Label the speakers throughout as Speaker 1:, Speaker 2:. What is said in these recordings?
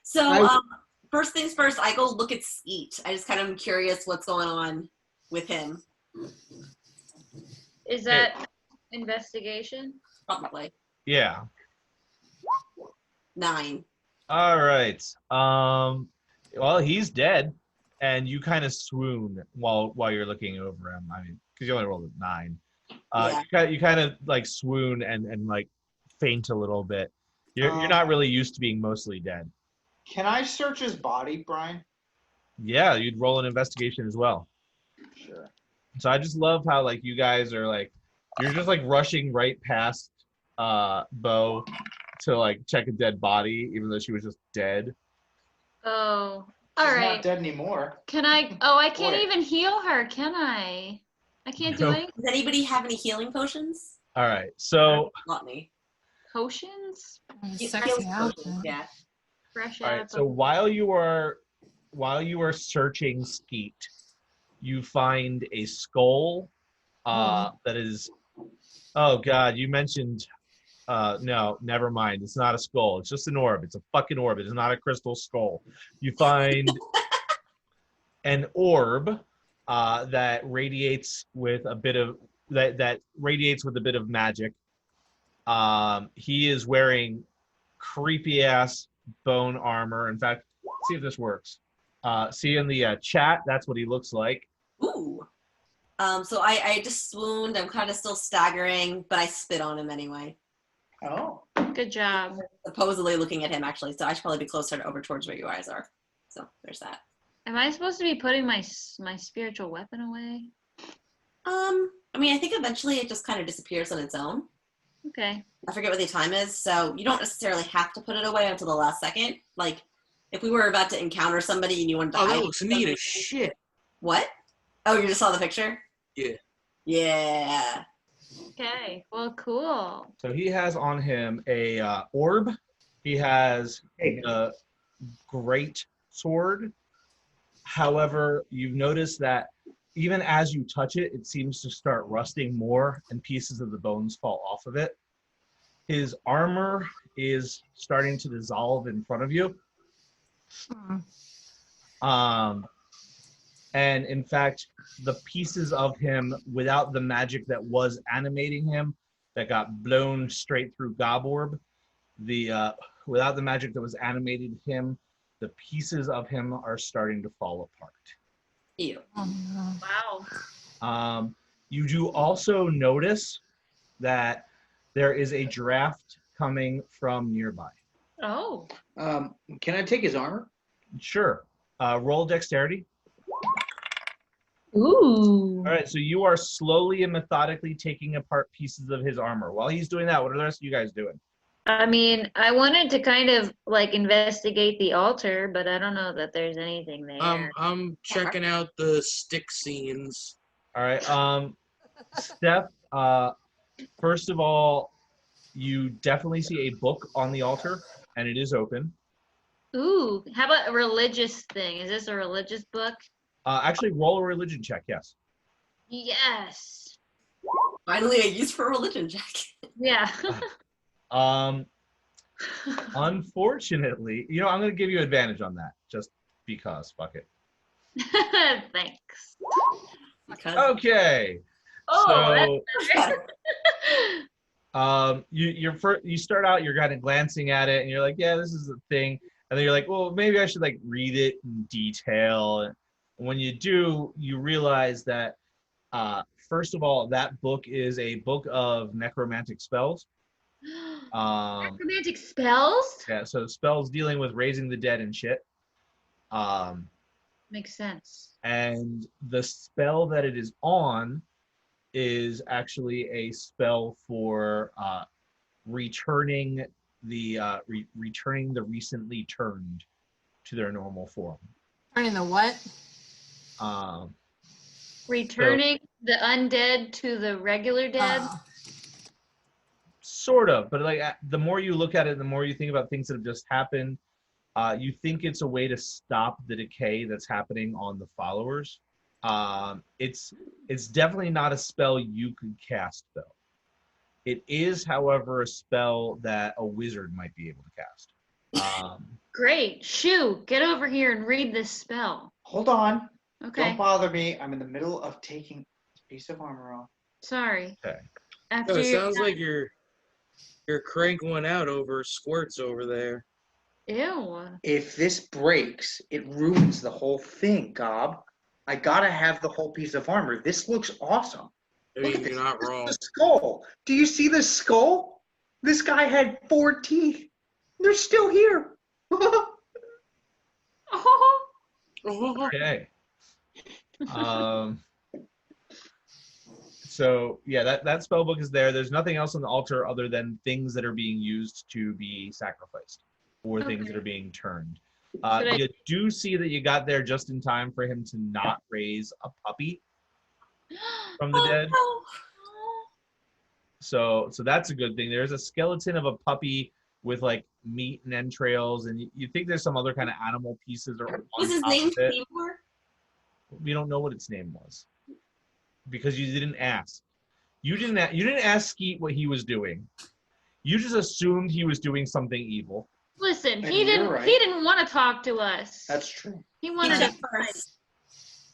Speaker 1: So, first things first, I go look at Skeet. I just kind of am curious what's going on with him.
Speaker 2: Is that investigation?
Speaker 1: Probably.
Speaker 3: Yeah.
Speaker 1: 9.
Speaker 3: All right. Well, he's dead, and you kind of swoon while you're looking over him. I mean, because you only rolled a 9. You kind of like swoon and like faint a little bit. You're not really used to being mostly dead.
Speaker 4: Can I search his body, Brian?
Speaker 3: Yeah, you'd roll an investigation as well.
Speaker 4: Sure.
Speaker 3: So I just love how like you guys are like, you're just like rushing right past Bo to like check a dead body, even though she was just dead.
Speaker 2: Oh,
Speaker 4: She's
Speaker 2: all right.
Speaker 4: not dead anymore.
Speaker 2: Can I? Oh, I can't even heal her, can I? I can't do anything.
Speaker 1: Does anybody have any healing potions?
Speaker 3: All right, so
Speaker 1: Not me.
Speaker 2: Potions?
Speaker 5: Sexy outfit.
Speaker 1: Yeah.
Speaker 2: Fresh
Speaker 3: all
Speaker 2: out.
Speaker 3: right, so while you are searching Skeet, you find a skull that is. Oh God, you mentioned. No, never mind. It's not a skull. It's just an orb. It's a fucking orb. It is not a crystal skull. You find an orb that radiates with a bit of magic. He is wearing creepy ass bone armor. In fact, let's see if this works. See in the chat, that's what he looks like.
Speaker 1: Ooh. So I just swooned. I'm kind of still staggering, but I spit on him anyway.
Speaker 4: Oh.
Speaker 2: Good job.
Speaker 1: Supposedly looking at him, actually. So I should probably be closer to over towards where you guys are. So there's that.
Speaker 2: Am I supposed to be putting my spiritual weapon away?
Speaker 1: I mean, I think eventually it just kind of disappears on its own.
Speaker 2: Okay.
Speaker 1: I forget what the time is, so you don't necessarily have to put it away until the last second. Like, if we were about to encounter somebody and you wanted to
Speaker 6: Oh,
Speaker 1: hide
Speaker 6: that looks neat as shit.
Speaker 1: What? Oh, you just saw the picture?
Speaker 6: Yeah.
Speaker 1: Yeah.
Speaker 2: Okay. Well, cool.
Speaker 3: So he has on him a orb. He has a great sword. However, you've noticed that even as you touch it, it seems to start rusting more and pieces of the bones fall off of it. His armor is starting to dissolve in front of you. And in fact, the pieces of him without the magic that was animating him, that got blown straight through Gobborb, without the magic that was animating him, the pieces of him are starting to fall apart.
Speaker 1: Ew.
Speaker 2: Wow.
Speaker 3: You do also notice that there is a draft coming from nearby.
Speaker 2: Oh.
Speaker 6: Can I take his armor?
Speaker 3: Sure. Roll dexterity.
Speaker 2: Ooh.
Speaker 3: All right, so you are slowly and methodically taking apart pieces of his armor. While he's doing that, what are the rest of you guys doing?
Speaker 2: I mean, I wanted to kind of like investigate the altar, but I don't know that there's anything there.
Speaker 6: I'm checking out the stick scenes.
Speaker 3: All right, Steph, first of all, you definitely see a book on the altar, and it is open.
Speaker 2: Ooh, how about a religious thing? Is this a religious book?
Speaker 3: Actually, roll a religion check, yes.
Speaker 2: Yes.
Speaker 1: Finally, a use for a religion check.
Speaker 2: Yeah.
Speaker 3: Unfortunately, I'm going to give you advantage on that, just because. Fuck it.
Speaker 2: Thanks.
Speaker 3: Okay.
Speaker 2: Oh,
Speaker 3: So, you start out, you're kind of glancing at it, and you're like, yeah, this is a thing. And then you're like, well, maybe I should like read it in detail. And when you do, you realize that, first of all, that book is a book of necromantic spells.
Speaker 2: Necromantic spells?
Speaker 3: Yeah, so spells dealing with raising the dead and shit.
Speaker 2: Makes sense.
Speaker 3: And the spell that it is on is actually a spell for returning the recently turned to their normal form.
Speaker 5: Turning the what?
Speaker 2: Returning the undead to the regular dead?
Speaker 3: Sort of, but like the more you look at it, the more you think about things that have just happened. You think it's a way to stop the decay that's happening on the followers. It's definitely not a spell you could cast though. It is, however, a spell that a wizard might be able to cast.
Speaker 2: Great. Shoo, get over here and read this spell.
Speaker 4: Hold on.
Speaker 2: Okay.
Speaker 4: Don't bother me. I'm in the middle of taking this piece of armor off.
Speaker 2: Sorry.
Speaker 3: Okay.
Speaker 2: After
Speaker 6: Oh, it
Speaker 2: you're
Speaker 6: sounds
Speaker 2: done.
Speaker 6: like you're cranking one out over squirts over there.
Speaker 2: Ew.
Speaker 4: If this breaks, it ruins the whole thing, Gob. I gotta have the whole piece of armor. This looks awesome.
Speaker 6: I
Speaker 4: Look
Speaker 6: mean,
Speaker 4: at
Speaker 6: you're
Speaker 4: this.
Speaker 6: not
Speaker 4: This is
Speaker 6: wrong.
Speaker 4: the skull. Do you see the skull? This guy had 4 teeth. They're still here.
Speaker 2: Oh.
Speaker 3: Okay. So yeah, that spell book is there. There's nothing else on the altar other than things that are being used to be sacrificed or things that are being turned. You do see that you got there just in time for him to not raise a puppy from the dead. So that's a good thing. There's a skeleton of a puppy with like meat and entrails, and you think there's some other kind of animal pieces or on
Speaker 1: Was his
Speaker 3: top
Speaker 1: name
Speaker 3: of it.
Speaker 1: Seymour?
Speaker 3: We don't know what its name was because you didn't ask. You didn't ask Skeet what he was doing. You just assumed he was doing something evil.
Speaker 2: Listen,
Speaker 4: And
Speaker 2: he
Speaker 4: you're right.
Speaker 2: didn't want to talk to us.
Speaker 4: That's true.
Speaker 2: He
Speaker 1: He
Speaker 2: wanted
Speaker 1: checked
Speaker 2: to
Speaker 1: first.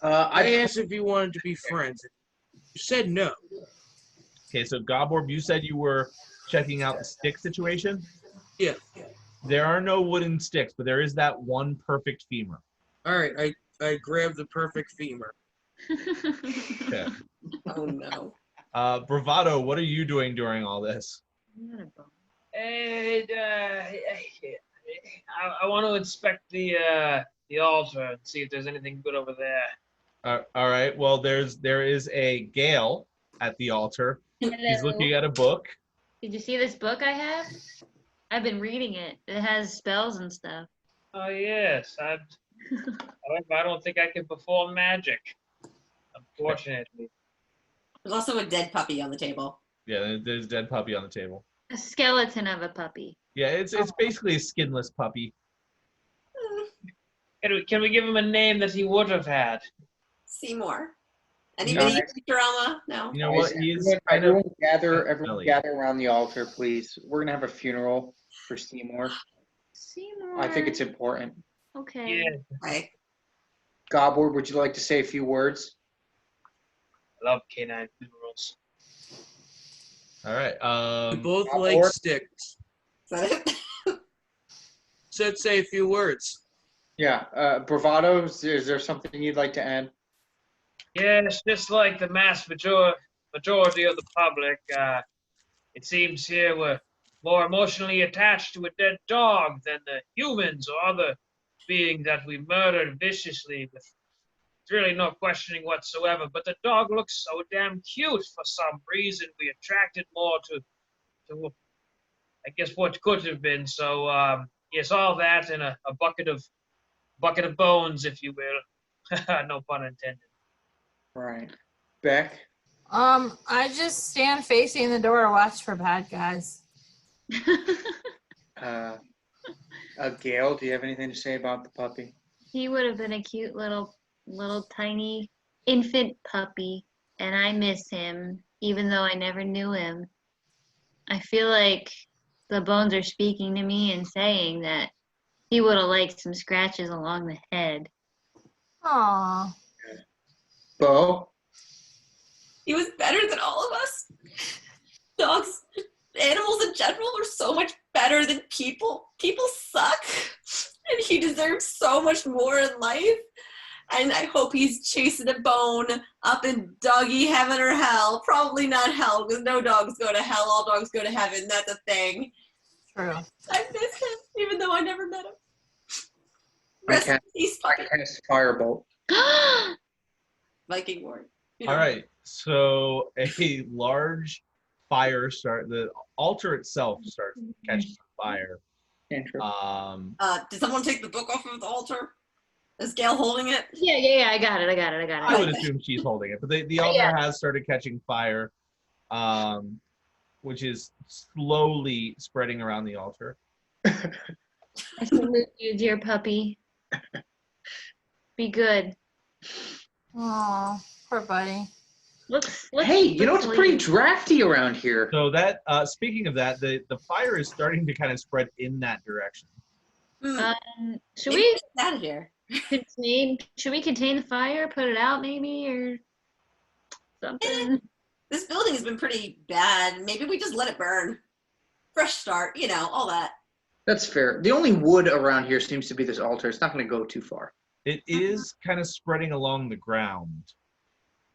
Speaker 6: I asked if you wanted to be friends. You said no.
Speaker 3: Okay, so Gobborb, you said you were checking out the stick situation.
Speaker 6: Yeah.
Speaker 3: There are no wooden sticks, but there is that one perfect femur.
Speaker 6: All right. I grabbed the perfect femur.
Speaker 3: Okay.
Speaker 1: Oh no.
Speaker 3: Bravado, what are you doing during all this?
Speaker 7: And I want to inspect the altar and see if there's anything good over there.
Speaker 3: All right. Well, there is a Gael at the altar. He's
Speaker 2: Hello.
Speaker 3: looking at a book.
Speaker 2: Did you see this book I have? I've been reading it. It has spells and stuff.
Speaker 7: Oh yes, however, I don't think I can perform magic. Unfortunately.
Speaker 1: There's also a dead puppy on the table.
Speaker 3: Yeah, there's a dead puppy on the table.
Speaker 2: A skeleton of a puppy.
Speaker 3: Yeah, it's basically a skinless puppy.
Speaker 7: Can we give him a name that he would have had?
Speaker 1: Seymour. Anybody
Speaker 4: Guys.
Speaker 1: drama? No.
Speaker 3: You know what? He's
Speaker 4: Everyone
Speaker 3: belly.
Speaker 4: gather around the altar, please. We're gonna have a funeral for Seymour.
Speaker 2: Seymour.
Speaker 4: I think it's important.
Speaker 2: Okay.
Speaker 7: Yeah,
Speaker 1: Right.
Speaker 4: Gobborb, would you like to say a few words?
Speaker 7: I love canine funerals.
Speaker 3: All right.
Speaker 6: We both
Speaker 4: Or-
Speaker 6: like sticks.
Speaker 1: Is that it?
Speaker 6: Said say a few words.
Speaker 4: Yeah, Bravado, is there something you'd like to add?
Speaker 7: Yes, just like the majority of the public, it seems here we're more emotionally attached to a dead dog than the humans or other beings that we murdered viciously with really no questioning whatsoever. But the dog looks so damn cute for some reason. We attracted more to I guess what could have been. So yes, all that and a bucket of bones, if you will. No pun intended.
Speaker 4: Right. Beck?
Speaker 5: I just stand facing the door and watch for bad guys.
Speaker 4: Gail, do you have anything to say about the puppy?
Speaker 2: He would have been a cute little tiny infant puppy, and I miss him, even though I never knew him. I feel like the bones are speaking to me and saying that he would have liked some scratches along the head.
Speaker 5: Aw.
Speaker 4: Bo?
Speaker 1: He was better than all of us. Dogs, animals in general are so much better than people. People suck. And he deserves so much more in life. And I hope he's chasing a bone up in doggy heaven or hell. Probably not hell, because no dogs go to hell. All dogs go to heaven. That's a thing.
Speaker 5: True.
Speaker 1: I miss him, even though I never met him.
Speaker 4: I
Speaker 1: Rest in
Speaker 4: cast,
Speaker 1: peace,
Speaker 4: I cast Firebolt.
Speaker 1: Viking War.
Speaker 3: All right. So a large fire the altar itself starts catching fire.
Speaker 4: Cantrip.
Speaker 1: Did someone take the book off of the altar? Is Gail holding it?
Speaker 2: Yeah, I got it.
Speaker 3: I would assume she's holding it, but the altar has started catching fire, which is slowly spreading around the altar.
Speaker 2: I salute you, dear puppy. Be good.
Speaker 5: Oh, poor buddy.
Speaker 4: Hey, you know, it's pretty drafty around here.
Speaker 3: So that, speaking of that, the fire is starting to kind of spread in that direction.
Speaker 2: Should
Speaker 1: Maybe
Speaker 2: we
Speaker 1: get out of here.
Speaker 2: contain the fire, put it out maybe, or something?
Speaker 1: This building has been pretty bad. Maybe we just let it burn. Fresh start, you know, all that.
Speaker 4: That's fair. The only wood around here seems to be this altar. It's not going to go too far.
Speaker 3: It is kind of spreading along the ground,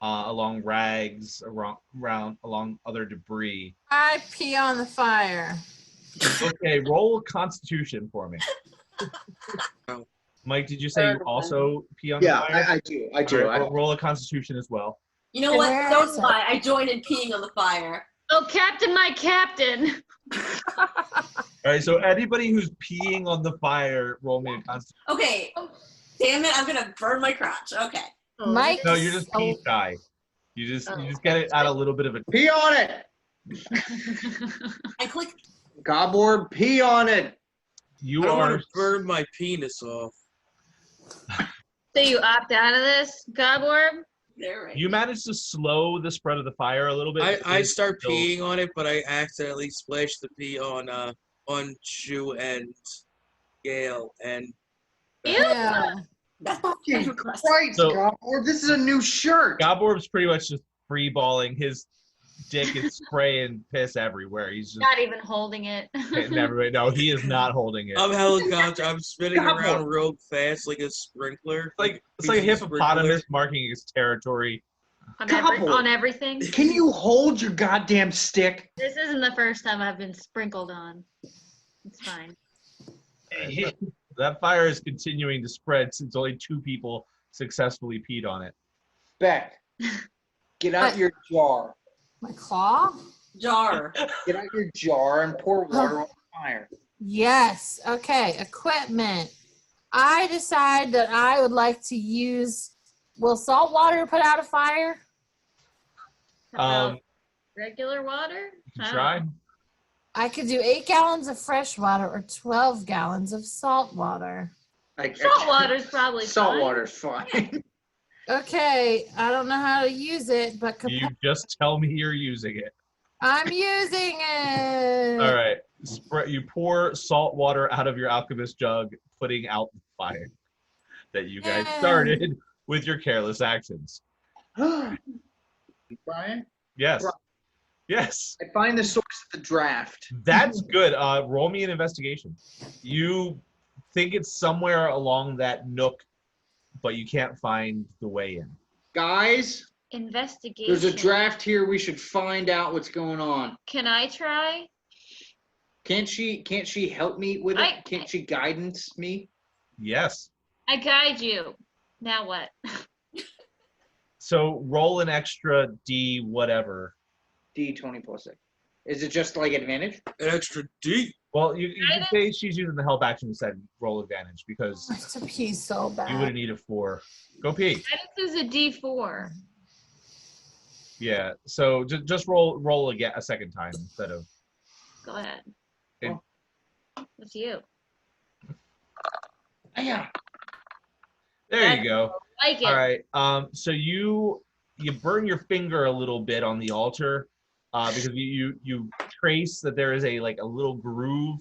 Speaker 3: along rags, along other debris.
Speaker 5: I pee on the fire.
Speaker 3: Okay, roll Constitution for me. Mike, did you say you also pee on the fire?
Speaker 4: Yeah, I do. I do.
Speaker 3: All right, roll a Constitution as well.
Speaker 1: You know what? Don't lie. I joined in peeing on the fire.
Speaker 2: Oh, Captain, my captain!
Speaker 3: All right, so anybody who's peeing on the fire, roll me a Constitution.
Speaker 1: Okay. Damn it, I'm gonna burn my crotch. Okay.
Speaker 5: Mike.
Speaker 3: No, you're just pee shy. You just get it out a little bit of a.
Speaker 4: Pee on it!
Speaker 1: I click.
Speaker 4: Gobborb, pee on it!
Speaker 3: You
Speaker 6: I don't
Speaker 3: are.
Speaker 6: want to burn my penis off.
Speaker 2: So you opt out of this, Gobborb?
Speaker 1: There, right.
Speaker 3: You managed to slow the spread of the fire a little bit.
Speaker 6: I start
Speaker 3: Still-
Speaker 6: peeing on it, but I accidentally splashed the pee on Shu and Gael and.
Speaker 5: Yeah.
Speaker 1: That's
Speaker 4: Fucking
Speaker 1: request.
Speaker 4: Christ,
Speaker 3: So-
Speaker 4: Gobborb, this is a new shirt!
Speaker 3: Gobborb's pretty much just free balling. His dick is spraying piss everywhere. He's just
Speaker 2: Not even holding it.
Speaker 3: hitting everybody. No, he is not holding it.
Speaker 6: I'm helicopter. I'm spinning
Speaker 4: Gobborb.
Speaker 6: around real fast like a sprinkler.
Speaker 3: It's like a hippopotamus marking his territory.
Speaker 4: Gobborb.
Speaker 2: On everything.
Speaker 4: Can you hold your goddamn stick?
Speaker 2: This isn't the first time I've been sprinkled on. It's fine.
Speaker 3: That fire is continuing to spread since only 2 people successfully peed on it.
Speaker 4: Beck, get out
Speaker 5: What?
Speaker 4: your jar.
Speaker 5: My claw?
Speaker 1: Jar.
Speaker 4: Get out your jar and pour water on the fire.
Speaker 5: Yes. Okay. Equipment. I decide that I would like to use. Will salt water put out a fire?
Speaker 2: How
Speaker 3: Um,
Speaker 2: about regular water?
Speaker 3: You can try.
Speaker 5: I could do 8 gallons of fresh water or 12 gallons of salt water.
Speaker 2: Salt water's probably
Speaker 4: Salt
Speaker 2: fine.
Speaker 4: water's fine.
Speaker 5: Okay. I don't know how to use it, but
Speaker 3: You just tell me you're using it.
Speaker 5: I'm using it.
Speaker 3: All right. You pour salt water out of your alchemist jug, putting out the fire that you guys
Speaker 5: Yeah.
Speaker 3: started with your careless actions.
Speaker 4: Brian,
Speaker 3: Yes.
Speaker 4: Right.
Speaker 3: Yes.
Speaker 4: I find the source of the draft.
Speaker 3: That's good. Roll me an investigation. You think it's somewhere along that nook, but you can't find the way in.
Speaker 4: Guys,
Speaker 2: Investigation.
Speaker 4: there's a draft here. We should find out what's going on.
Speaker 2: Can I try?
Speaker 4: Can't she help me with it? Can't she guidance me?
Speaker 3: Yes.
Speaker 2: I guide you. Now what?
Speaker 3: So roll an extra D whatever.
Speaker 4: D20 plus 6. Is it just like advantage?
Speaker 6: An extra D.
Speaker 3: Well, you can say she's using the help action instead. Roll advantage because
Speaker 5: I have to pee so bad.
Speaker 3: you would have needed 4. Go pee.
Speaker 2: Guidance is a D4.
Speaker 3: Yeah. So just roll again a second time instead of.
Speaker 2: Go ahead.
Speaker 3: Okay.
Speaker 2: It's you.
Speaker 4: Yeah.
Speaker 3: There you go.
Speaker 2: Like it.
Speaker 3: All right. So you burn your finger a little bit on the altar because you trace that there is a little groove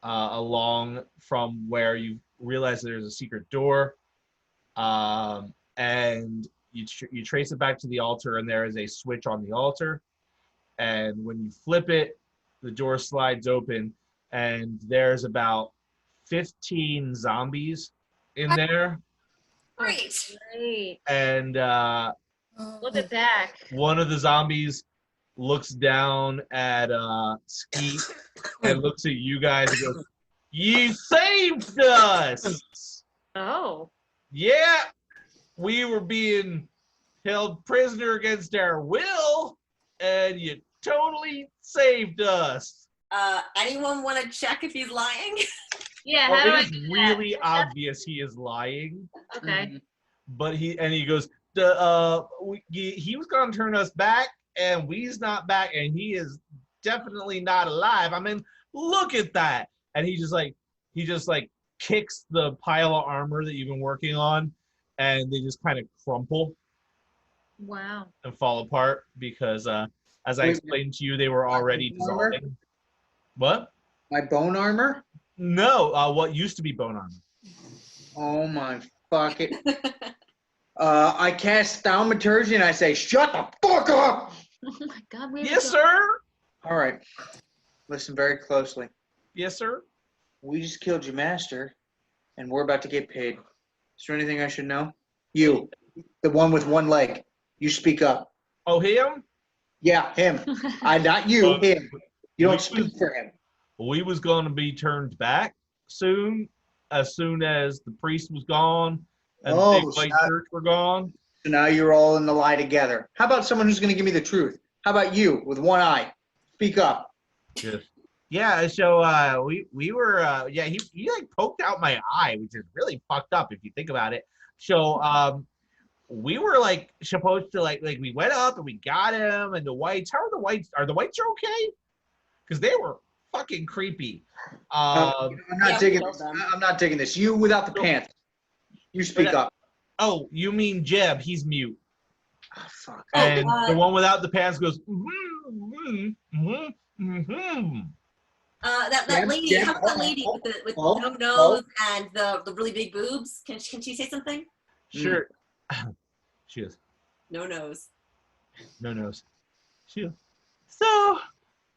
Speaker 3: along from where you realize there's a secret door, and you trace it back to the altar, and there is a switch on the altar, and when you flip it, the door slides open, and there's about 15 zombies in there.
Speaker 1: Great.
Speaker 2: Great.
Speaker 3: And
Speaker 2: Look at that.
Speaker 3: one of the zombies looks down at Skeet and looks at you guys and goes, "You saved us!
Speaker 2: Oh.
Speaker 3: Yeah, we were being held prisoner against our will, and you totally saved us."
Speaker 1: Anyone want to check if he's lying?
Speaker 2: Yeah,
Speaker 3: Well,
Speaker 2: how do I
Speaker 3: it is
Speaker 2: do
Speaker 3: really
Speaker 2: that?
Speaker 3: obvious he is lying,
Speaker 2: Okay.
Speaker 3: but he goes, he was gonna turn us back, and we's not back, and he is definitely not alive. I mean, look at that. And he just like kicks the pile of armor that you've been working on, and they just kind of crumple
Speaker 2: Wow.
Speaker 3: and fall apart because, as I
Speaker 4: Wait,
Speaker 3: explained to you, they were
Speaker 4: my
Speaker 3: already
Speaker 4: bone armor?
Speaker 3: dissolving. What?
Speaker 4: My bone armor?
Speaker 3: No, what used to be bone armor.
Speaker 4: Oh my fuck it. I cast thaumaturgy and I say, shut the fuck up!
Speaker 2: Oh my God. We
Speaker 3: Yes, sir.
Speaker 4: All right. Listen very closely.
Speaker 3: Yes, sir.
Speaker 4: We just killed your master, and we're about to get paid. Is there anything I should know? You, the one with one leg. You speak up.
Speaker 3: Oh, him?
Speaker 4: Yeah, him. Not you, him. You don't speak for him.
Speaker 3: We was going to be turned back soon, as soon as the priest was gone and the big white church were gone.
Speaker 4: So now you're all in the lie together. How about someone who's going to give me the truth? How about you with one eye? Speak up.
Speaker 3: Yes. Yeah, so we were he like poked out my eye, which is really fucked up if you think about it. So we were like supposed to like we went up and we got him and the whites. How are the whites? Are the whites okay? Because they were fucking creepy.
Speaker 4: I'm not taking this. I'm not taking this. You without the pants. You speak up.
Speaker 3: Oh, you mean Jeb? He's mute.
Speaker 4: Oh, fuck.
Speaker 3: And the one without the pants goes.
Speaker 1: That lady,
Speaker 4: Jeb,
Speaker 1: how about that lady with
Speaker 4: oh,
Speaker 1: no nose and the really big boobs? Can she say something?
Speaker 3: Sure. She is.
Speaker 1: No nose.
Speaker 3: No nose. She is. So,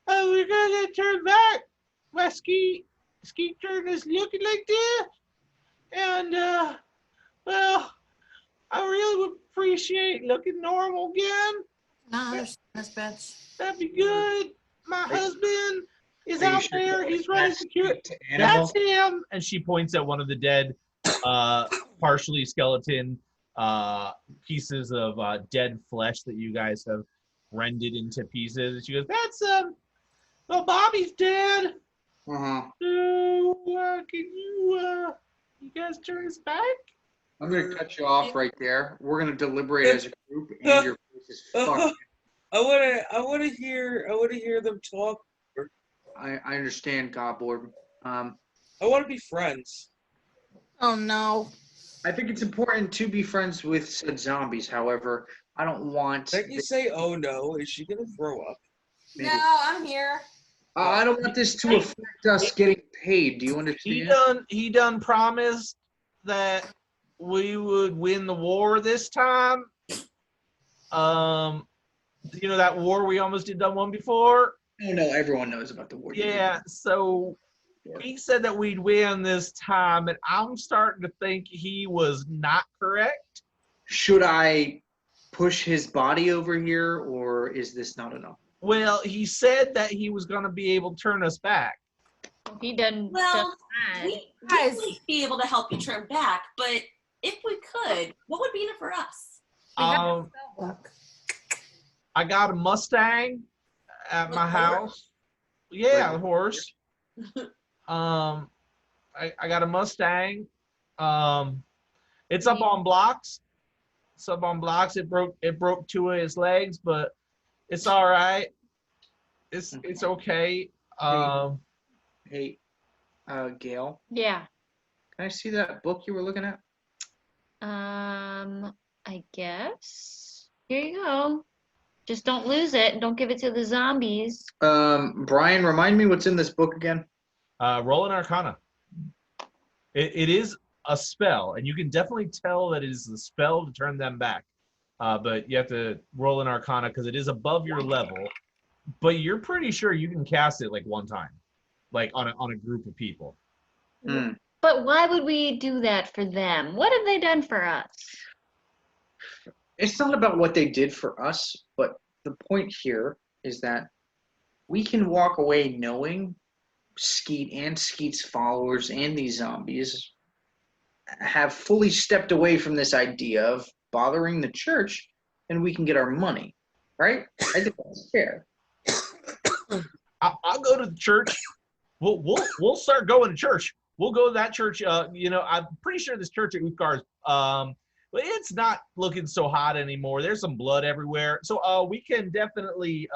Speaker 3: we're gonna get turned back. My Skeet turn is looking like this. And, well, I really would appreciate looking normal again.
Speaker 5: No, there's this bitch.
Speaker 3: That'd be good. My husband is
Speaker 4: Are you
Speaker 3: out
Speaker 4: sure
Speaker 3: there.
Speaker 4: that
Speaker 3: He's running
Speaker 4: that's
Speaker 3: security.
Speaker 4: to Annabelle?
Speaker 3: That's him. And she points at one of the dead, partially skeleton pieces of dead flesh that you guys have rended into pieces. And she goes, "That's well, Bobby's dead.
Speaker 4: Uh-huh.
Speaker 3: So can you guys turn us back?"
Speaker 4: I'm going to cut you off right there. We're going to deliberate as a group, and your face is fucked.
Speaker 6: I want to hear them talk.
Speaker 4: I understand, Gobborb.
Speaker 6: I want to be friends.
Speaker 5: Oh no.
Speaker 4: I think it's important to be friends with said zombies. However, I don't want.
Speaker 6: Can't you say, "Oh no"? Is she gonna throw up?
Speaker 4: Maybe.
Speaker 5: No, I'm here.
Speaker 4: I don't want this to affect us getting paid. Do you understand?
Speaker 3: He done promised that we would win the war this time. You know that war we almost did done one before?
Speaker 4: Oh no, everyone knows about the war.
Speaker 3: Yeah, so he said that we'd win this time, and I'm starting to think he was not correct.
Speaker 4: Should I push his body over here, or is this not enough?
Speaker 3: Well, he said that he was going to be able to turn us back.
Speaker 2: He done
Speaker 1: Well,
Speaker 2: stuff bad.
Speaker 1: we
Speaker 5: Guys.
Speaker 1: might be able to help you turn back, but if we could, what would be in it for us?
Speaker 5: Look.
Speaker 3: I got a Mustang at my house. Yeah, a horse. I got a Mustang. It's up on blocks. It's up on blocks. It broke two of his legs, but it's all right. It's okay.
Speaker 4: Hey, Gail,
Speaker 2: Yeah.
Speaker 4: can I see that book you were looking at?
Speaker 2: I guess. Here you go. Just don't lose it and don't give it to the zombies.
Speaker 4: Brian, remind me what's in this book again.
Speaker 3: Roll an Arcana. It is a spell, and you can definitely tell that it is a spell to turn them back. But you have to roll an Arcana because it is above your level. But you're pretty sure you can cast it like one time, like on a group of people.
Speaker 4: Hmm.
Speaker 2: But why would we do that for them? What have they done for us?
Speaker 4: It's not about what they did for us, but the point here is that we can walk away knowing Skeet and Skeet's followers and these zombies have fully stepped away from this idea of bothering the church, and we can get our money, right? I think that's fair.
Speaker 3: I'll go to the church. We'll start going to church. We'll go to that church. I'm pretty sure this church at Uthgar's, but it's not looking so hot anymore. There's some blood everywhere. So we can definitely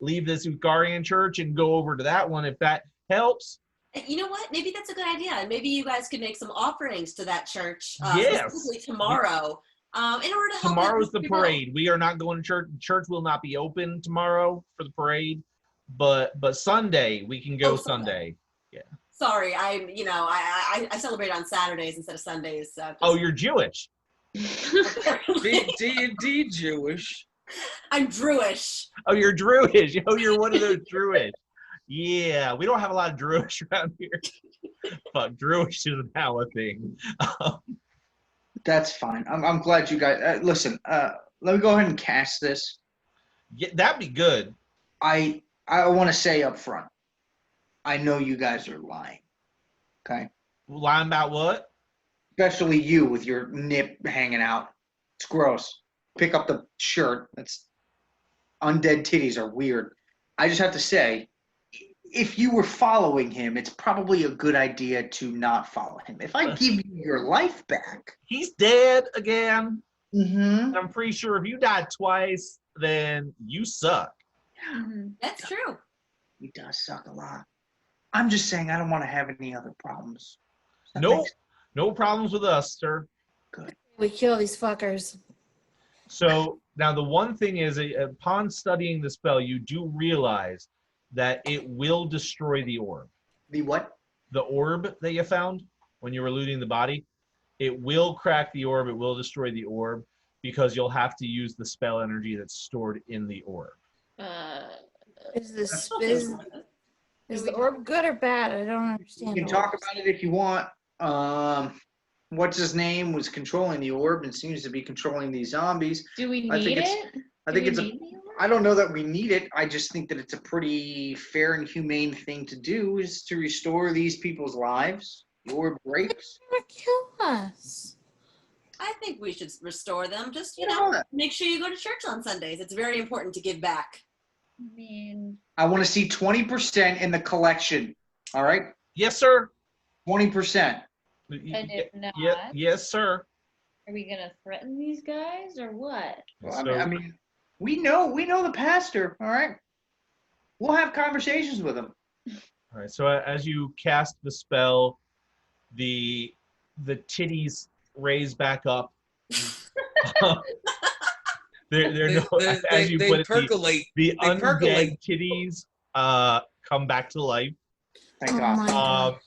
Speaker 3: leave this Uthgarian church and go over to that one if that helps.
Speaker 1: You know what? Maybe that's a good idea. Maybe you guys could make some offerings to that church,
Speaker 3: Yes.
Speaker 1: specifically tomorrow, in order to help.
Speaker 3: Tomorrow's the
Speaker 1: rebuild.
Speaker 3: parade. We are not going to church. Church will not be open tomorrow for the parade, but Sunday we can go. Sunday. Yeah.
Speaker 1: Sorry, I celebrate on Saturdays instead of Sundays.
Speaker 3: Oh, you're Jewish.
Speaker 6: D Jewish.
Speaker 1: I'm Druish.
Speaker 3: Oh, you're Druish. Oh, you're one of those Druish. Yeah, we don't have a lot of Druish around here. But Druish is now a thing.
Speaker 4: That's fine. I'm glad you guys. Listen, let me go ahead and cast this.
Speaker 3: Yeah, that'd be good.
Speaker 4: I want to say up front, I know you guys are lying. Okay.
Speaker 3: Lying about what?
Speaker 4: Especially you with your nip hanging out. It's gross. Pick up the shirt. That's undead titties are weird. I just have to say, if you were following him, it's probably a good idea to not follow him. If I give you your life back,
Speaker 3: he's dead again.
Speaker 4: Mm-hmm.
Speaker 3: I'm pretty sure if you died twice, then you suck.
Speaker 1: That's true.
Speaker 4: He does suck a lot. I'm just saying I don't want to have any other problems.
Speaker 3: No problems with us, sir.
Speaker 4: Good.
Speaker 5: We kill these fuckers.
Speaker 3: So now the one thing is, upon studying the spell, you do realize that it will destroy the orb.
Speaker 4: The what?
Speaker 3: The orb that you found when you were looting the body. It will crack the orb. It will destroy the orb because you'll have to use the spell energy that's stored in the orb.
Speaker 5: Is the orb good or bad? I don't understand.
Speaker 4: You can talk about it if you want. What's his name was controlling the orb and seems to be controlling these zombies.
Speaker 2: Do we
Speaker 4: I think
Speaker 2: need
Speaker 4: it's-
Speaker 2: it?
Speaker 4: I think it's I don't know that we need it. I just think that it's a pretty fair and humane thing to do is to restore these people's lives. The orb breaks.
Speaker 5: They're gonna kill us.
Speaker 1: I think we should restore them. Just,
Speaker 4: Yeah.
Speaker 1: make sure you go to church on Sundays. It's very important to give back.
Speaker 2: I mean,
Speaker 4: I want to see 20% in the collection. All right?
Speaker 3: Yes, sir.
Speaker 4: 20%.
Speaker 2: and if not,
Speaker 3: Yes, sir.
Speaker 2: are we gonna threaten these guys or what?
Speaker 4: Well,
Speaker 3: So-
Speaker 4: I mean, we know the pastor, all right? We'll have conversations with him.
Speaker 3: All right. So as you cast the spell, the titties raise back up. they're no, as you
Speaker 6: they
Speaker 3: put it,
Speaker 6: percolate.
Speaker 3: the
Speaker 6: They
Speaker 3: undead
Speaker 6: percolate.
Speaker 3: titties come back to life.
Speaker 4: Thank
Speaker 5: Oh
Speaker 4: God.
Speaker 5: my God.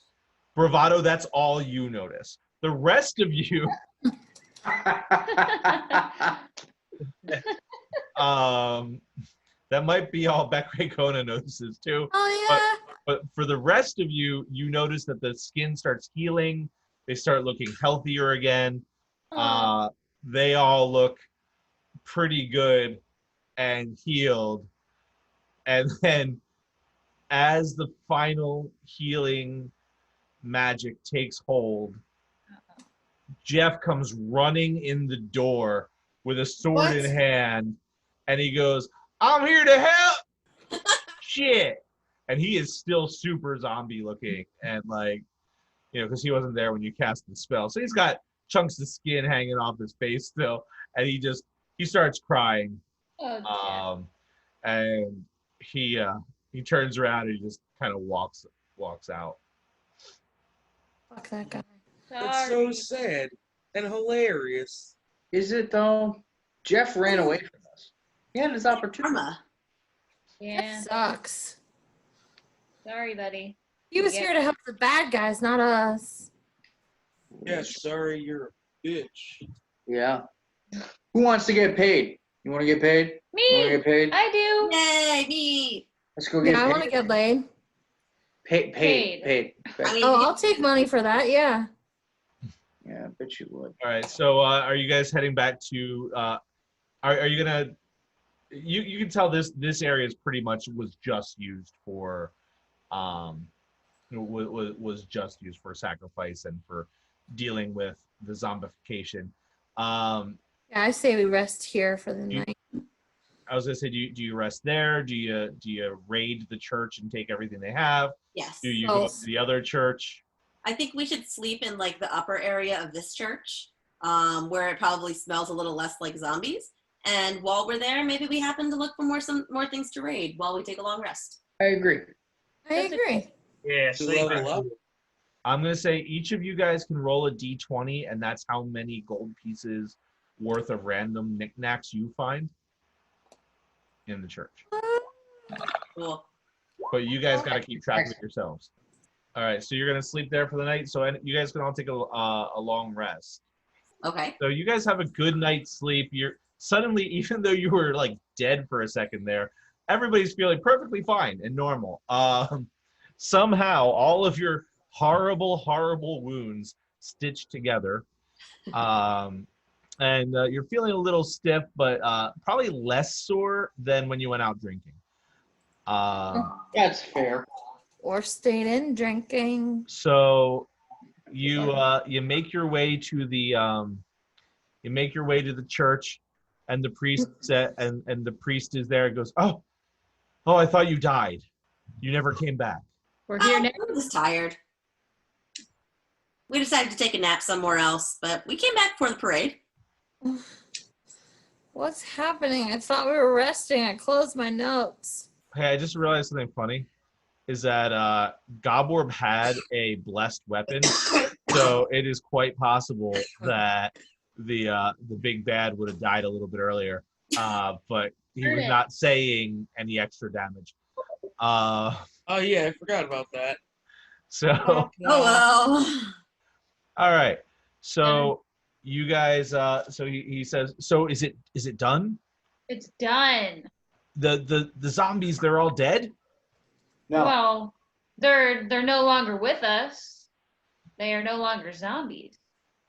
Speaker 3: Bravado, that's all you notice. The rest of you, that might be all Beckway Kona notices too.
Speaker 5: Oh yeah.
Speaker 3: But for the rest of you, you notice that the skin starts healing. They start looking healthier again. They all look pretty good and healed. And then as the final healing magic takes hold, Jeff comes running in the door with a sword
Speaker 5: What?
Speaker 3: in hand, and he goes, "I'm here to help!" Shit. And he is still super zombie looking, and because he wasn't there when you cast the spell. So he's got chunks of skin hanging off his face still, and he starts crying.
Speaker 2: Oh,
Speaker 3: And he turns around and he just kind of walks out.
Speaker 5: Fuck that guy.
Speaker 6: That's so sad and hilarious.
Speaker 4: Is it though? Jeff ran away from us. He had his opportunity.
Speaker 1: Karma.
Speaker 2: Yeah.
Speaker 5: Sucks.
Speaker 2: Sorry, buddy.
Speaker 5: He was
Speaker 2: Yeah.
Speaker 5: here to help the bad guys, not us.
Speaker 6: Yeah, sorry, you're a bitch.
Speaker 4: Yeah. Who wants to get paid? You want to get paid? You want to
Speaker 2: Me.
Speaker 4: get paid?
Speaker 2: I do.
Speaker 1: Yay, me.
Speaker 4: Let's go get
Speaker 5: Yeah, I
Speaker 4: paid.
Speaker 5: want to get laid.
Speaker 4: Paid.
Speaker 1: I mean,
Speaker 5: Oh, I'll take money for that. Yeah.
Speaker 4: Yeah, I bet you would.
Speaker 3: All right. So are you guys heading back to? Are you gonna? You can tell this area is pretty much was just used for, was just used for sacrifice and for dealing with the zombification.
Speaker 5: Yeah, I say we rest here for the
Speaker 3: You-
Speaker 5: night.
Speaker 3: I was gonna say, do you rest there? Do you raid the church and take everything they have?
Speaker 1: yes.
Speaker 3: Do you go to the other church?
Speaker 1: I think we should sleep in the upper area of this church, where it probably smells a little less like zombies. And while we're there, maybe we happen to look for more things to raid while we take a long rest.
Speaker 4: I agree.
Speaker 5: I
Speaker 2: That's
Speaker 5: agree.
Speaker 7: Yeah,
Speaker 6: To
Speaker 7: sleep
Speaker 6: level
Speaker 7: it.
Speaker 6: up?
Speaker 3: I'm gonna say each of you guys can roll a d20, and that's how many gold pieces worth of random knickknacks you find in the church.
Speaker 1: Cool.
Speaker 3: But you guys got to keep track of it yourselves. All right, so you're gonna sleep there for the night. So you guys can all take a long rest.
Speaker 1: Okay.
Speaker 3: So you guys have a good night's sleep. You're suddenly, even though you were like dead for a second there, everybody's feeling perfectly fine and normal. Somehow, all of your horrible wounds stitched together, and you're feeling a little stiff, but probably less sore than when you went out drinking.
Speaker 4: That's fair.
Speaker 5: Or stayed in drinking.
Speaker 3: So you make your way to the church, and the priest said, and the priest is there and goes, oh, I thought you died. You never came back.
Speaker 2: We're here now.
Speaker 1: I'm just tired. We decided to take a nap somewhere else, but we came back for the parade.
Speaker 5: What's happening? I thought we were resting. I closed my notes.
Speaker 3: Hey, I just realized something funny is that Gobborb had a blessed weapon, so it is quite possible that the big bad would have died a little bit earlier, but he was not saying any extra damage.
Speaker 6: Oh yeah, I forgot about that.
Speaker 3: So
Speaker 1: Oh well.
Speaker 3: all right, so you guys, so he says, so is it done?
Speaker 2: It's done.
Speaker 3: The zombies, they're all dead?
Speaker 4: No.
Speaker 2: Well, they're no longer with us. They are no longer zombies.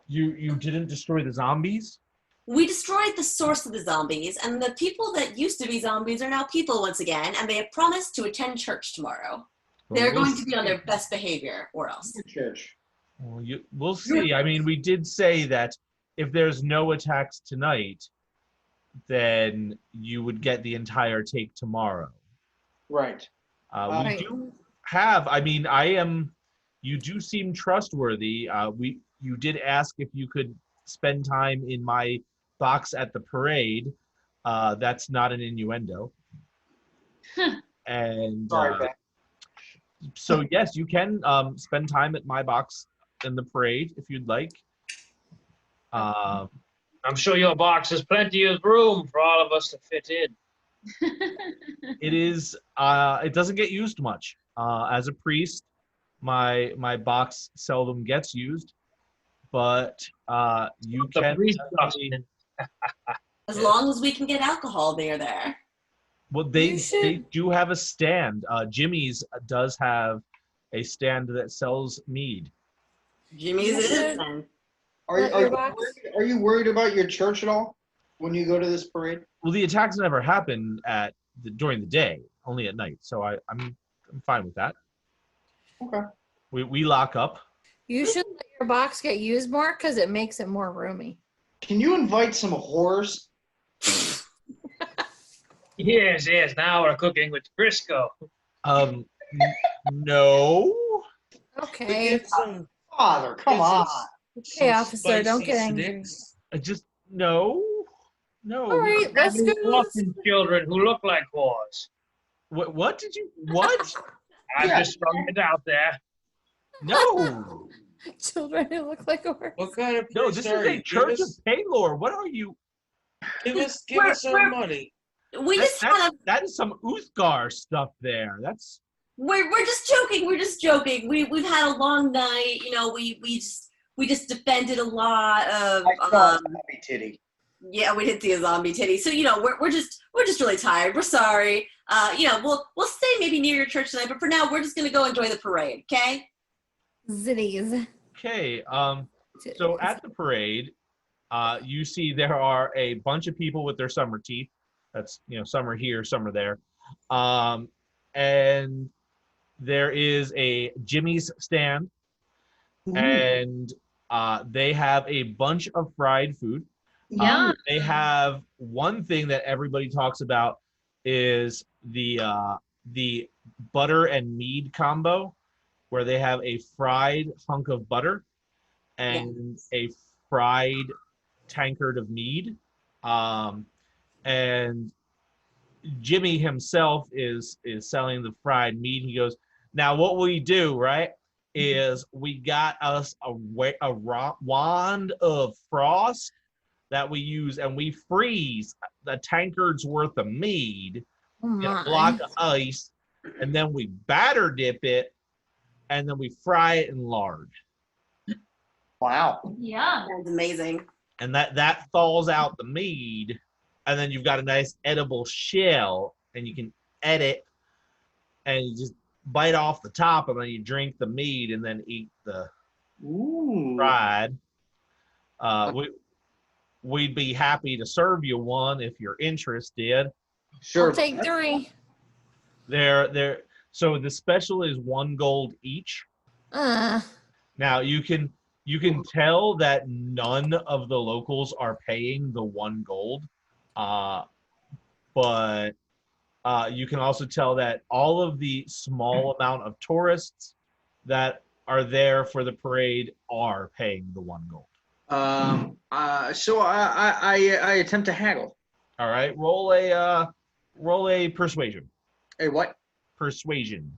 Speaker 3: You didn't destroy the zombies?
Speaker 1: We destroyed the source of the zombies, and the people that used to be zombies are now people once again, and they have promised to attend church tomorrow. They're going to be on their best behavior, or else.
Speaker 4: Good church.
Speaker 3: Well, we'll see. I mean, we did say that if there's no attacks tonight, then you would get the entire take tomorrow.
Speaker 4: Right.
Speaker 3: We do have. I mean, you do seem trustworthy. You did ask if you could spend time in my box at the parade. That's not an innuendo. And
Speaker 4: Sorry, Ben.
Speaker 3: so yes, you can spend time at my box in the parade if you'd like.
Speaker 7: I'm sure your box has plenty of room for all of us to fit in.
Speaker 3: It is. It doesn't get used much. As a priest, my box seldom gets used, but you
Speaker 7: The
Speaker 3: can.
Speaker 7: priest
Speaker 3: definitely-
Speaker 1: As long as we can get alcohol near there.
Speaker 3: Well, they do have a stand. Jimmy's does have a stand that sells mead.
Speaker 1: Jimmy's it is then.
Speaker 4: Are you worried about your church at all when you go to this parade?
Speaker 3: Well, the attacks never happen during the day, only at night. So I'm fine with that.
Speaker 4: Okay.
Speaker 3: We lock up.
Speaker 5: You should let your box get used more because it makes it more roomy.
Speaker 4: Can you invite some whores?
Speaker 7: Yes, now we're cooking with Crisco.
Speaker 3: No.
Speaker 5: Okay.
Speaker 6: Get some,
Speaker 4: Father, come
Speaker 6: get
Speaker 4: on.
Speaker 5: Okay, officer, don't
Speaker 6: spicy
Speaker 5: get angry.
Speaker 6: sticks.
Speaker 3: Just no.
Speaker 5: All right, let's go.
Speaker 7: Walking children who look like whores.
Speaker 3: What did you? What?
Speaker 7: I've
Speaker 4: Yeah.
Speaker 7: just thrown it out there.
Speaker 3: No.
Speaker 5: Children who look like horses.
Speaker 6: What kind of
Speaker 3: No,
Speaker 6: priest
Speaker 3: this is
Speaker 6: are
Speaker 3: a
Speaker 6: you?
Speaker 3: church of Paylor. What are you?
Speaker 6: Give us
Speaker 1: We're-
Speaker 6: some money.
Speaker 1: We just
Speaker 3: That is some Uthgar stuff there. That's
Speaker 1: we're just joking. We're just joking. We've had a long night. You know, we just defended a lot of
Speaker 4: I saw a zombie titty.
Speaker 1: yeah, we did see a zombie titty. So, you know, we're just really tired. We're sorry. You know, we'll stay maybe near your church tonight, but for now we're just gonna go enjoy the parade, okay?
Speaker 5: Zitties.
Speaker 3: okay. So at the parade, you see there are a bunch of people with their summer teeth. That's, you know, some are here, some are there. And there is a Jimmy's stand, and they have a bunch of fried food.
Speaker 2: Yeah.
Speaker 3: They have one thing that everybody talks about is the butter and mead combo, where they have a fried hunk of butter and a fried tankard of mead. And Jimmy himself is selling the fried mead. He goes, Now, what we do, right, is we got us a wand of frost that we use, and we freeze the tankard's worth of mead
Speaker 5: Oh
Speaker 3: in a
Speaker 5: my.
Speaker 3: block of ice, and then we batter dip it, and then we fry it in lard.
Speaker 4: Wow.
Speaker 2: Yeah.
Speaker 1: Sounds amazing.
Speaker 3: And that thaws out the mead, and then you've got a nice edible shell, and you can edit, and you just bite off the top, and then you drink the mead, and then eat the
Speaker 4: Ooh.
Speaker 3: fried. We'd be happy to serve you one if you're interested.
Speaker 4: Sure.
Speaker 5: I'll take 3.
Speaker 3: So the special is 1 gold each. Now you can tell that none of the locals are paying the 1 gold, but you can also tell that all of the small amount of tourists that are there for the parade are paying the 1 gold.
Speaker 4: So I attempt to haggle.
Speaker 3: All right, roll a persuasion.
Speaker 4: Hey, what?
Speaker 3: Persuasion,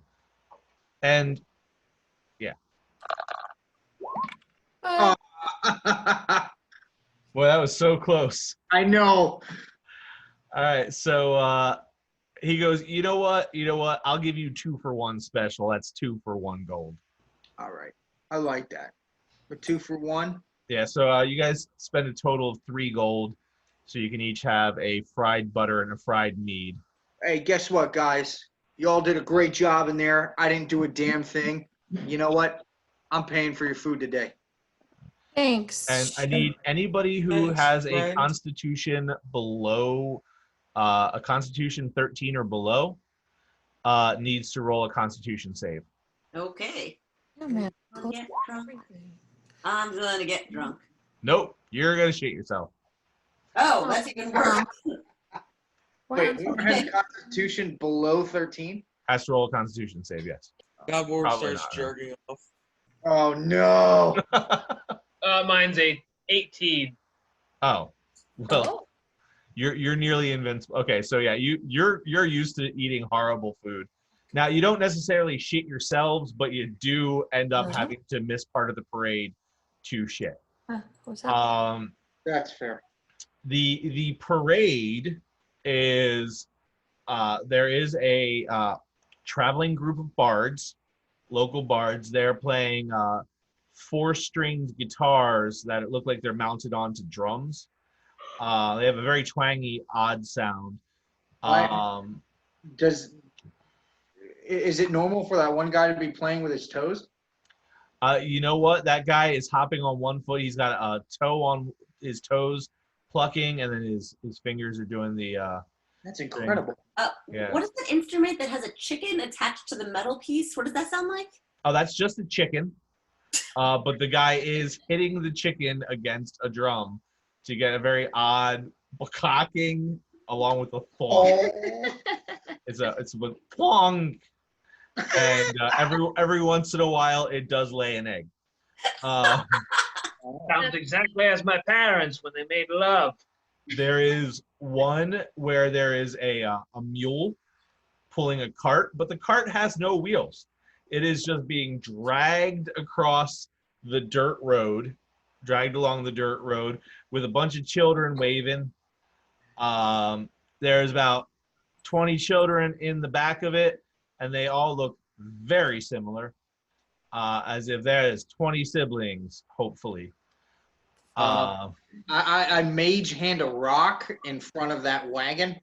Speaker 3: and yeah.
Speaker 4: Oh.
Speaker 3: Boy, that was so close.
Speaker 4: I know.
Speaker 3: All right, so he goes, you know what? I'll give you 2 for 1 special. That's 2 for 1 gold.
Speaker 4: All right. I like that. A 2 for 1.
Speaker 3: Yeah, so you guys spend a total of 3 gold, so you can each have a fried butter and a fried mead.
Speaker 4: Hey, guess what, guys? You all did a great job in there. I didn't do a damn thing. You know what? I'm paying for your food today.
Speaker 5: Thanks.
Speaker 3: And I need anybody who
Speaker 6: Thanks,
Speaker 3: has a
Speaker 6: friend.
Speaker 3: constitution below, a constitution 13 or below, needs to roll a constitution save.
Speaker 1: Okay.
Speaker 5: Yeah, man.
Speaker 1: I'll get drunk. I'm gonna get drunk.
Speaker 3: Nope, you're gonna shit yourself.
Speaker 1: Oh, that's even worse.
Speaker 4: Wait, who has Constitution below 13?
Speaker 3: Has to roll a constitution save, yes.
Speaker 6: Gobborb
Speaker 3: Probably
Speaker 6: starts
Speaker 3: not,
Speaker 6: jerking off.
Speaker 4: Oh no!
Speaker 7: Mine's a 18.
Speaker 3: Oh, well, you're nearly invincible. Okay, so yeah, you're used to eating horrible food. Now you don't necessarily shit yourselves, but you do end up having to miss part of the parade to shit.
Speaker 5: What's that?
Speaker 4: That's fair.
Speaker 3: The parade is there is a traveling group of bards, local bards. They're playing 4-stringed guitars that look like they're mounted onto drums. They have a very twangy, odd sound.
Speaker 4: Is it normal for that one guy to be playing with his toes?
Speaker 3: You know what? That guy is hopping on one foot. He's got a toe on his toes, plucking, and then his fingers are doing the.
Speaker 4: That's incredible.
Speaker 3: Yeah.
Speaker 1: What is the instrument that has a chicken attached to the metal piece? What does that sound like?
Speaker 3: Oh, that's just a chicken. But the guy is hitting the chicken against a drum to get a very odd cocking along with a thong. It's a thong, and every once in a while it does lay an egg.
Speaker 7: Sounds exactly as my parents when they made love.
Speaker 3: There is one where there is a mule pulling a cart, but the cart has no wheels. It is just being dragged across the dirt road, dragged along the dirt road with a bunch of children waving. There's about 20 children in the back of it, and they all look very similar, as if there's 20 siblings, hopefully.
Speaker 4: I mage hand a rock in front of that wagon.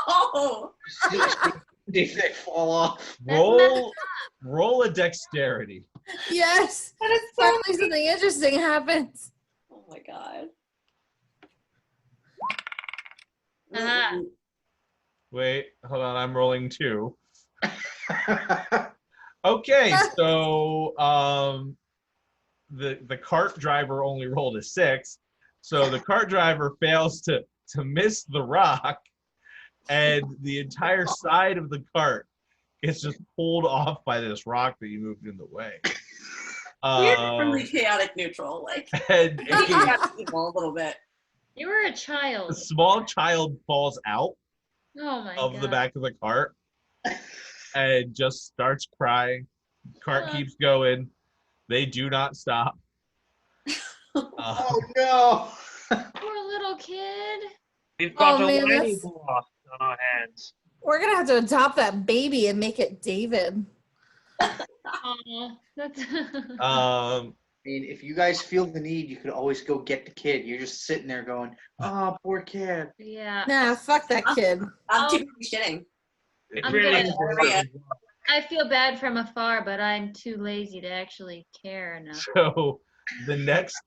Speaker 1: Oh,
Speaker 4: If they fall off.
Speaker 3: Roll a dexterity.
Speaker 5: Yes.
Speaker 1: that is so.
Speaker 5: Finally, something interesting happens.
Speaker 1: Oh my god.
Speaker 2: Uh-huh.
Speaker 3: Wait, hold on, I'm rolling 2. Okay, so the cart driver only rolled a 6, so the cart driver fails to miss the rock, and the entire side of the cart gets just pulled off by this rock that you moved in the way.
Speaker 1: We're really chaotic neutral, like
Speaker 3: And
Speaker 1: a little bit.
Speaker 2: You were a
Speaker 3: a small child falls out
Speaker 2: Oh my
Speaker 3: of
Speaker 2: god.
Speaker 3: the back of the cart, and just starts crying. Cart keeps going. They do not stop.
Speaker 4: Oh no!
Speaker 2: Poor little kid.
Speaker 7: We've got
Speaker 5: Oh,
Speaker 7: a
Speaker 5: man,
Speaker 7: whiny
Speaker 5: that's-
Speaker 7: boy on our hands.
Speaker 5: We're gonna have to adopt that baby and make it David.
Speaker 2: Aw, that's
Speaker 3: Um,
Speaker 4: I mean, if you guys feel the need, you could always go get the kid. You're just sitting there going, "Oh, poor kid."
Speaker 2: yeah.
Speaker 5: Nah, fuck that kid.
Speaker 1: I'm too busy shitting.
Speaker 7: It
Speaker 2: I'm
Speaker 7: really
Speaker 2: gonna-
Speaker 7: is a lot of work.
Speaker 2: I feel bad from afar, but I'm too lazy to actually care enough.
Speaker 3: so the next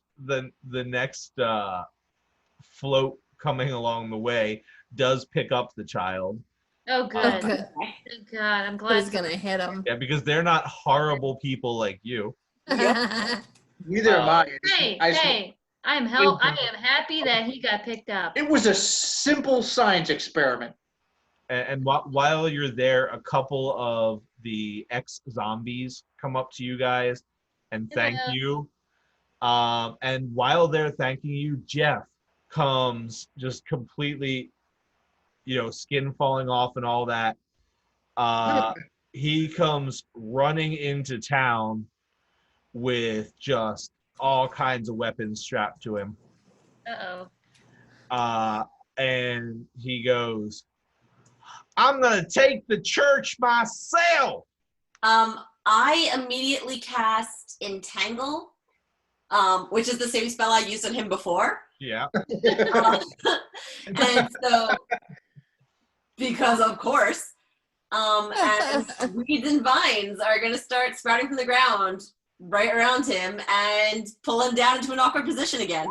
Speaker 3: float coming along the way does pick up the child.
Speaker 2: Oh, good.
Speaker 5: Oh, good.
Speaker 2: Thank God. I'm
Speaker 5: But
Speaker 2: glad.
Speaker 5: he's gonna hit him.
Speaker 3: Yeah, because they're not horrible people like you.
Speaker 4: Neither am I.
Speaker 2: Hey,
Speaker 4: I just-
Speaker 2: hey. I am happy that he got picked up.
Speaker 4: It was a simple science experiment.
Speaker 3: And while you're there, a couple of the ex-zombies come up to you guys and thank
Speaker 2: Hello.
Speaker 3: you. And while they're thanking you, Jeff comes just completely, skin falling off and all that. He comes running into town with just all kinds of weapons strapped to him.
Speaker 2: Uh-oh.
Speaker 3: And he goes, "I'm gonna take the church myself."
Speaker 1: I immediately cast Entangle, which is the same spell I used on him before.
Speaker 3: Yeah.
Speaker 1: And so, because of course, and weeds and vines are going to start sprouting from the ground right around him and pull him down into an awkward position again.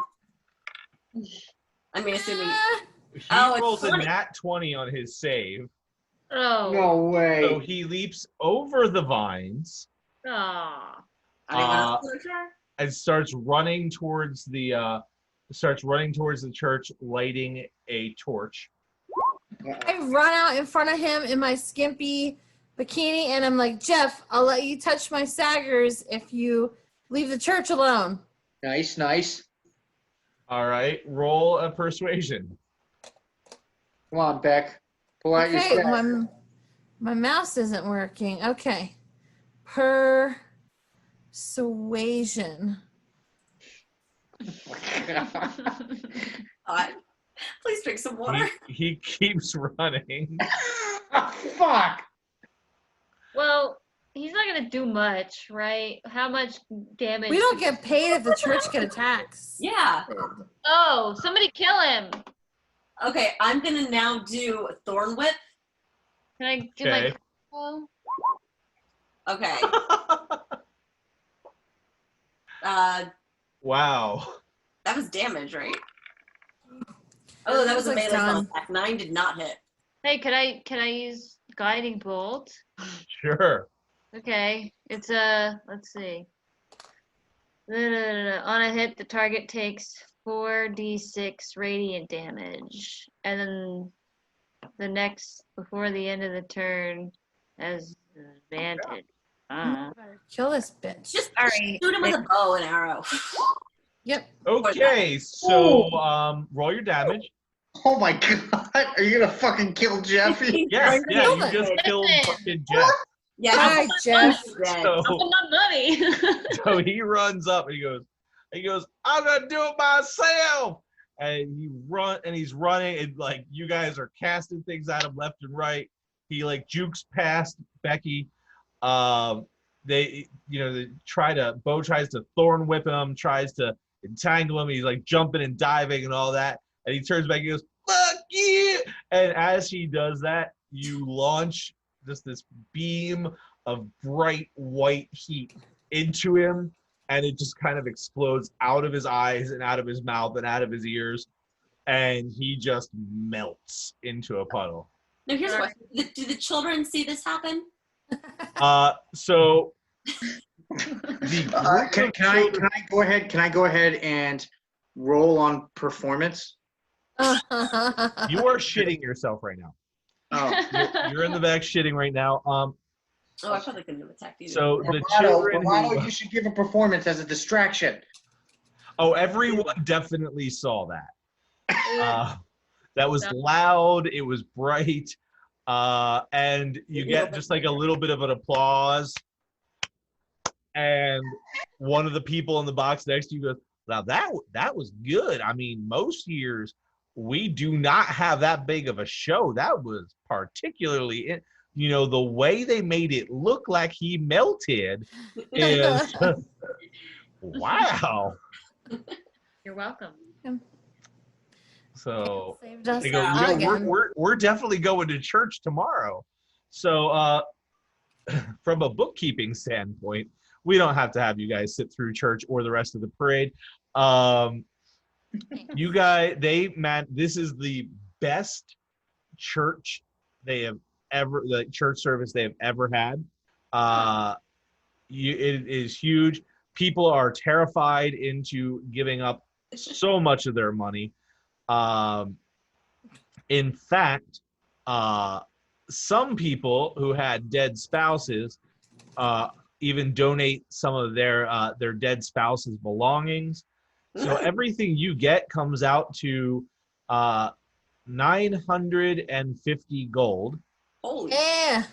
Speaker 1: I mean, assuming.
Speaker 3: He
Speaker 1: Oh,
Speaker 3: rolls a
Speaker 1: 20.
Speaker 3: nat 20 on his save.
Speaker 2: Oh.
Speaker 4: No way.
Speaker 3: So he leaps over the vines
Speaker 2: Aw.
Speaker 1: Anyone else want to try?
Speaker 3: and starts running towards the church, lighting a torch.
Speaker 5: I run out in front of him in my skimpy bikini, and I'm like, Jeff, I'll let you touch my saggers if you leave the church alone.
Speaker 4: Nice, nice.
Speaker 3: All right, roll a persuasion.
Speaker 4: Come on, Beck. Pull out your
Speaker 5: Okay,
Speaker 4: staff.
Speaker 5: my mouse isn't working. Okay. Persuasion.
Speaker 1: God. Please drink some water.
Speaker 3: He keeps running.
Speaker 4: Fuck.
Speaker 2: Well, he's not gonna do much, right? How much damage?
Speaker 5: We don't get paid if the church get attacked.
Speaker 1: Yeah.
Speaker 2: Oh, somebody kill him!
Speaker 1: Okay, I'm going to now do Thorn Whip.
Speaker 2: Can I do
Speaker 3: Okay.
Speaker 2: my?
Speaker 1: Okay.
Speaker 3: Wow.
Speaker 1: That was damage, right? Oh, that was a
Speaker 5: Looks
Speaker 1: melee spell
Speaker 5: done.
Speaker 1: attack. 9 did not hit.
Speaker 2: Hey, can I use guiding bolt?
Speaker 3: Sure.
Speaker 2: Okay, it's let's see. On a hit, the target takes 4d6 radiant damage, and then before the end of the turn, has advantage.
Speaker 5: Better kill this bitch.
Speaker 1: Just
Speaker 2: Sorry.
Speaker 1: shoot him with a bow and arrow.
Speaker 5: Yep.
Speaker 3: Okay, so roll your damage.
Speaker 4: Oh my god. Are you gonna fucking kill Jeffy?
Speaker 3: Yes, yeah,
Speaker 5: kill
Speaker 3: you
Speaker 5: it.
Speaker 3: just killed
Speaker 2: Listen.
Speaker 3: fucking Jeff.
Speaker 1: Yeah,
Speaker 5: Hi, Jeff.
Speaker 3: So,
Speaker 2: Oh, my money.
Speaker 3: so he runs up and he goes, "I'm gonna do it myself." And he's running, and like you guys are casting things at him left and right. He like jukes past Becky. Bo tries to thorn whip him, tries to entangle him. He's like jumping and diving and all that. And he turns back and goes, "Fuck you!" And as he does that, you launch just this beam of bright white heat into him, and it just kind of explodes out of his eyes and out of his mouth and out of his ears, and he just melts into a puddle.
Speaker 1: Now here's a question. Do the children see this happen?
Speaker 3: So the
Speaker 4: Can I go ahead? Can I go ahead and roll on performance?
Speaker 3: you are shitting yourself right now.
Speaker 4: Oh.
Speaker 3: You're in the back shitting right now.
Speaker 1: Oh, I probably couldn't have attacked either.
Speaker 3: So the
Speaker 4: Bravado,
Speaker 3: children
Speaker 4: Bravado,
Speaker 3: who,
Speaker 4: you should give a performance as a distraction.
Speaker 3: everyone definitely saw that. That was loud. It was bright. And you get just like a little bit of an applause. And one of the people in the box next to you goes, "Now that was good. I mean, most years we do not have that big of a show. That was particularly, the way they made it look like he melted is wow."
Speaker 2: You're welcome.
Speaker 3: So
Speaker 5: Saved us
Speaker 3: they go,
Speaker 5: again.
Speaker 3: we're definitely going to church tomorrow. So from a bookkeeping standpoint, we don't have to have you guys sit through church or the rest of the parade. You guys, this is the best church the church service they have ever had. It is huge. People are terrified into giving up so much of their money. In fact, some people who had dead spouses even donate some of their dead spouse's belongings. So everything you get comes out to 950 gold.
Speaker 1: Holy.
Speaker 5: Yeah.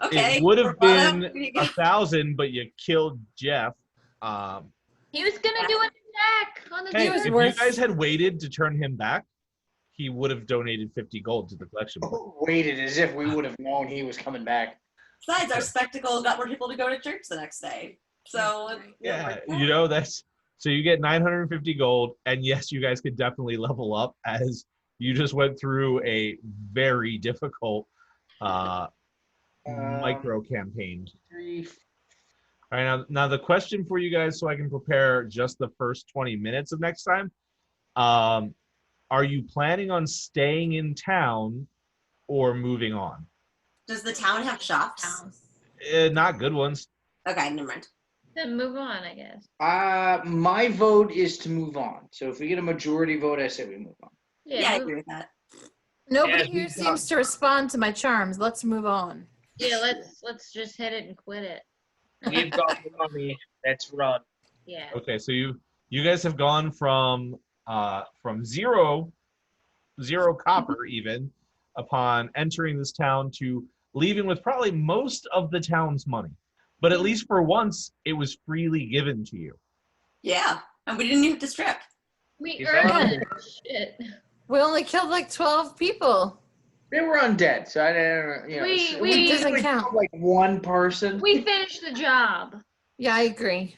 Speaker 1: Okay.
Speaker 3: It would have been
Speaker 1: Here you go.
Speaker 3: 1,000, but you killed Jeff.
Speaker 2: He was gonna do an attack on the
Speaker 3: Hey,
Speaker 2: dude.
Speaker 3: if you guys had waited to turn him back, he would have donated 50 gold to the collection.
Speaker 4: Waited as if we would have known he was coming back.
Speaker 1: Besides, our spectacle got more people to go to church the next day. So
Speaker 3: Yeah, so you get 950 gold, and yes, you guys could definitely level up as you just went through a very difficult micro campaign. All right, now the question for you guys, so I can prepare just the first 20 minutes of next time. Are you planning on staying in town or moving on?
Speaker 1: does the town have shops?
Speaker 3: Not good ones.
Speaker 1: Okay, never mind.
Speaker 2: Then move on, I guess.
Speaker 4: My vote is to move on. So if we get a majority vote, I say we move on.
Speaker 1: Yeah, I
Speaker 2: move-
Speaker 1: agree with that.
Speaker 5: Nobody
Speaker 7: Yes,
Speaker 5: here
Speaker 7: we've
Speaker 5: seems to respond to my charms. Let's move on.
Speaker 2: yeah. Let's just hit it and quit it.
Speaker 7: We've got the money. Let's run.
Speaker 2: Yeah.
Speaker 3: Okay, so you guys have gone from zero copper even upon entering this town to leaving with probably most of the town's money. But at least for once, it was freely given to you.
Speaker 1: Yeah, and we didn't even have to strip.
Speaker 2: We
Speaker 7: Is
Speaker 2: earned
Speaker 7: that-
Speaker 2: it. Shit.
Speaker 5: We only killed like 12 people.
Speaker 4: They were undead, so I didn't.
Speaker 2: We
Speaker 5: doesn't
Speaker 4: only
Speaker 5: count.
Speaker 4: killed, like one person.
Speaker 2: We finished the job.
Speaker 5: Yeah, I agree.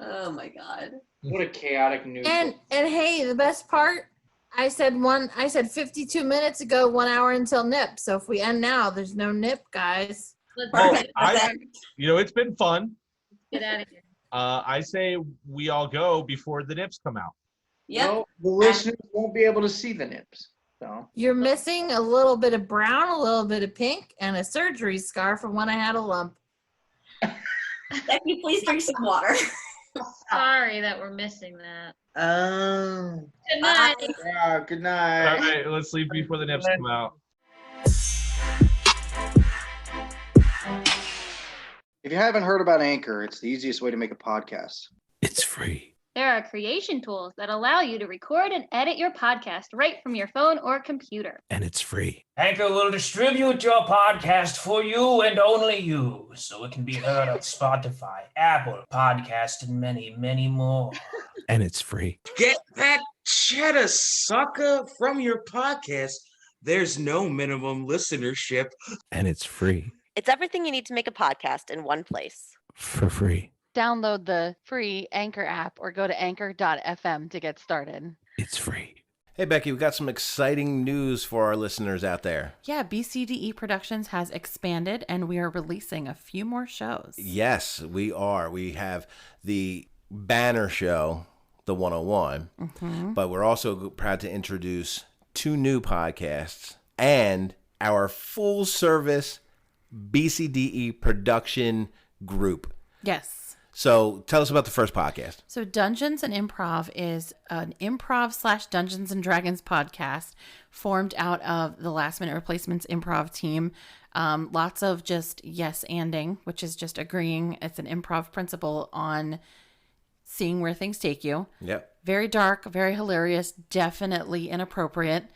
Speaker 1: Oh my god.
Speaker 4: What a chaotic news.
Speaker 5: And hey, the best part, I said 52 minutes ago, 1 hour until nip. So if we end now, there's no nip, guys.
Speaker 2: Let's
Speaker 1: Perfect.
Speaker 3: I- it's been fun.
Speaker 2: get out of here.
Speaker 3: I say we all go before the nips come out.
Speaker 1: Yep.
Speaker 4: Well, the listeners won't be able to see the nips. So
Speaker 5: You're missing a little bit of brown, a little bit of pink, and a surgery scar from when I had a lump.
Speaker 1: Becky, please drink some water.
Speaker 2: Sorry that we're missing that.
Speaker 4: Oh.
Speaker 2: Good night.
Speaker 4: Yeah, good
Speaker 3: All
Speaker 4: night.
Speaker 3: right, let's leave before the nips come out.
Speaker 4: If you haven't heard about Anchor, it's the easiest way to make a podcast.
Speaker 8: It's free.
Speaker 2: There are creation tools that allow you to record and edit your podcast right from your phone or computer.
Speaker 8: And it's free.
Speaker 9: Anchor will distribute your podcast for you and only you, so it can be heard on Spotify, Apple Podcast, and many, many more.
Speaker 8: And it's free.
Speaker 6: Get that cheddar, sucker, from your podcast. There's no minimum listenership.
Speaker 8: And it's free.
Speaker 10: It's everything you need to make a podcast in one place.
Speaker 8: For free.
Speaker 11: Download the free Anchor app or go to anchor.fm to get started.
Speaker 8: It's free.
Speaker 12: Hey, Becky, we got some exciting news for our listeners out there.
Speaker 13: Yeah, BCDE Productions has expanded and we are releasing a few more shows.
Speaker 12: Yes, we are. We have the banner show, The 101, but we're also proud to introduce 2 new podcasts and our full service BCDE production group.
Speaker 13: Yes.
Speaker 12: So tell us about the first podcast.
Speaker 13: So Dungeons and Improv is an improv / Dungeons and Dragons podcast formed out of the Last Minute Replacements improv team. Lots of just yes-anding, which is just agreeing. It's an improv principle on seeing where things take you.
Speaker 12: Yep.
Speaker 13: Very dark, very hilarious, definitely inappropriate.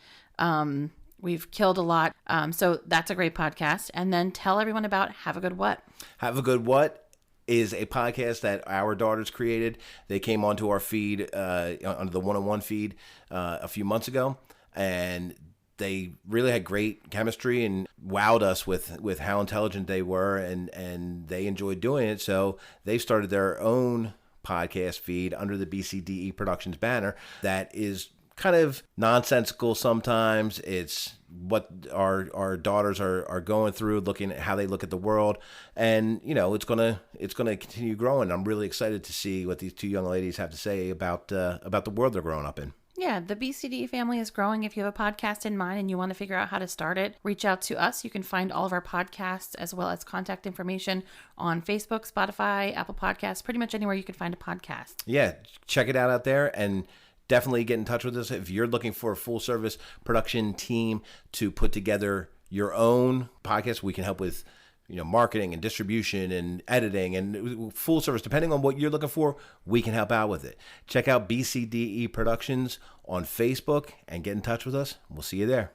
Speaker 13: We've killed a lot. So that's a great podcast. And then tell everyone about Have a Good What.
Speaker 12: Have a Good What is a podcast that our daughters created. They came onto our feed, onto the 101 feed a few months ago, and they really had great chemistry and wowed us with how intelligent they were, and they enjoyed doing it. So they started their own podcast feed under the BCDE Productions banner that is kind of nonsensical sometimes. It's what our daughters are going through, looking at how they look at the world, and it's gonna continue growing. I'm really excited to see what these two young ladies have to say about the world they're growing up in.
Speaker 13: Yeah, the BCDE family is growing. If you have a podcast in mind and you want to figure out how to start it, reach out to us. You can find all of our podcasts as well as contact information on Facebook, Spotify, Apple Podcasts, pretty much anywhere you can find a podcast.
Speaker 12: Yeah, check it out there, and definitely get in touch with us if you're looking for a full service production team to put together your own podcast. We can help with marketing and distribution and editing and full service. Depending on what you're looking for, we can help out with it. Check out BCDE Productions on Facebook and get in touch with us. We'll see you there.